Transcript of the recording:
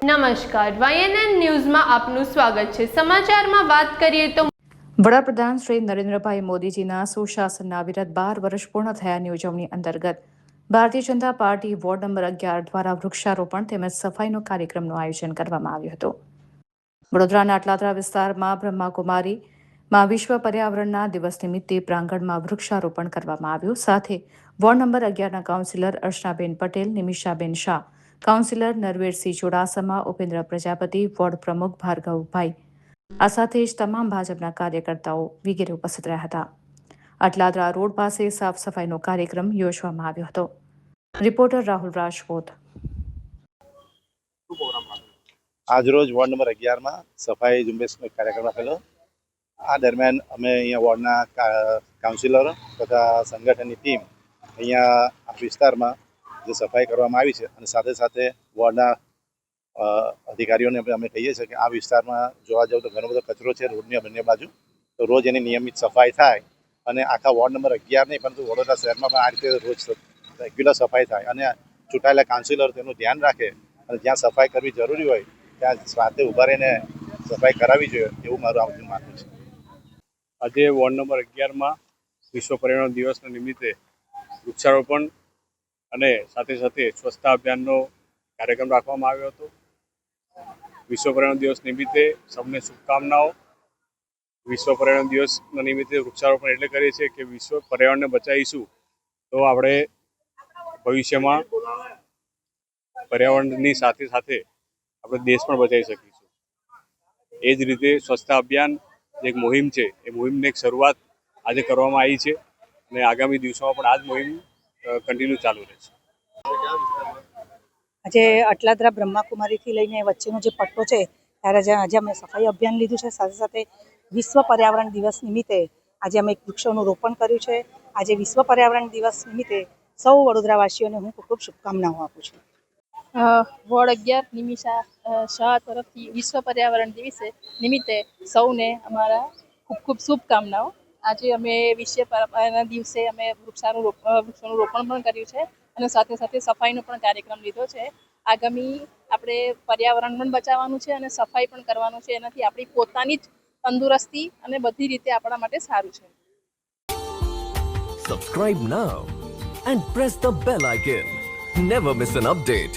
નમસ્કાર, YNN ન્યૂઝમાં આપનું સ્વાગત છે। સમાચારમાં વાત કરીએ તો વડાપ્રધાન શ્રી નરેન્દ્રભાઈ મોદીજીના સુશાસનના વિરત 12 વર્ષ પૂર્ણ થયાની ઉજવણી અંતર્ગત Bharatiya Janata party ward number 11 દ્વારા વૃક્ષારોપણ તેમજ સફાઈનો કાર્યક્રમનું આયોજન કરવામાં આવ્યું હતું। વડોદરાના અટલાદરા વિસ્તારમાં બ્રહ્માકુમારીમાં વિશ્વ પર્યાવરણના દિવસ નિમિત્તે પ્રાંગણમાં વૃક્ષારોપણ કરવામાં આવ્યું। સાથે વોર્ડ નંબર 11ના કાઉન્સિલર અર્ચનાબેન પટેલ, નિમિષાબેન શાહ, કાઉન્સિલર નરવેરસિંહ ચુડાસમા, ઉપેન્દ્ર પ્રજાપતિ, વોર્ડ પ્રમુખ ભાર્ગવભાઈ, આ સાથે જ તમામ ભાજપના કાર્યકર્તાઓ વગેરે ઉપસ્થિત રહ્યા હતા। અટલાદરા રોડ પાસે સાફ સફાઈનો કાર્યક્રમ યોજવામાં આવ્યો હતો। રિપોર્ટર રાહુલ રાજપૂત। આજરોજ વોર્ડ નંબર 11માં સફાઈ ઝુંબેશનો કાર્યક્રમ રાખેલો। આ દરમિયાન અમે અહીંયા વોર્ડના કાઉન્સિલરો તથા સંગઠનની ટીમ અહીંયા આ વિસ્તારમાં જે સફાઈ કરવામાં આવી છે અને સાથે સાથે વોર્ડના અધિકારીઓને અમે કહીએ છીએ કે આ વિસ્તારમાં જોવા જાવ તો ઘણો બધો કચરો છે રોડની બંને બાજુ, તો રોજ એની નિયમિત સફાઈ થાય અને આખા વોર્ડ નંબર 11 નહીં પરંતુ વડોદરા શહેરમાં પણ આ રીતે રોજ રેગ્યુલર સફાઈ થાય અને ચૂંટાયેલા કાઉન્સિલર તેનું ધ્યાન રાખે અને જ્યાં સફાઈ કરવી જરૂરી હોય ત્યાં સાથે ઊભા રહીને સફાઈ કરાવવી જોઈએ એવું મારું આ માનવું છે। આજે વોર્ડ નંબર 11માં વિશ્વ પર્યાવરણ દિવસના નિમિત્તે વૃક્ષારોપણ અને સાથે સાથે સ્વચ્છતા અભિયાનનો કાર્યક્રમ રાખવામાં આવ્યો હતો। વિશ્વ પર્યાવરણ દિવસ નિમિત્તે સૌને શુભકામનાઓ। વિશ્વ પર્યાવરણ દિવસના નિમિત્તે વૃક્ષારોપણ એટલે કરીએ છીએ કે વિશ્વ પર્યાવરણને બચાવીશું તો આપણે ભવિષ્યમાં પર્યાવરણની સાથે સાથે આપણે દેશ પણ બચાવી શકીશું। એ જ રીતે સ્વચ્છતા અભિયાન એક મુહિમ છે, એ મુહિમની એક શરૂઆત આજે કરવામાં આવી છે અને આગામી દિવસોમાં પણ આ જ મુહિમ કન્ટિન્યુ ચાલુ રહેશે। આજે અટલાદરા બ્રહ્માકુમારીથી લઈને વચ્ચેનો જે પટ્ટો છે ત્યારે આજે અમે સફાઈ અભિયાન લીધું છે। સાથે સાથે વિશ્વ પર્યાવરણ દિવસ નિમિત્તે આજે અમે એક વૃક્ષોનું રોપણ કર્યું છે। આજે વિશ્વ પર્યાવરણ દિવસ નિમિત્તે સૌ વડોદરાવાસીઓને હું ખૂબ ખૂબ શુભકામનાઓ આપું છું। વોર્ડ 11 નિમિષા શાહ તરફથી વિશ્વ પર્યાવરણ દિવસ નિમિત્તે સૌને અમારા ખૂબ ખૂબ શુભકામનાઓ। આજે અમે વિશ્વ પર્યાવરણ દિવસે અમે વૃક્ષોનું રોપણ પણ કર્યું છે અને સાથે સાથે સફાઈનો પણ કાર્યક્રમ લીધો છે। આગામી આપણે પર્યાવરણ પણ બચાવવાનું છે અને સફાઈ પણ કરવાનું છે, એનાથી આપણી પોતાની જ તંદુરસ્તી અને બધી રીતે આપણા માટે સારું છે। Subscribe now and press the bell icon. Never miss an update.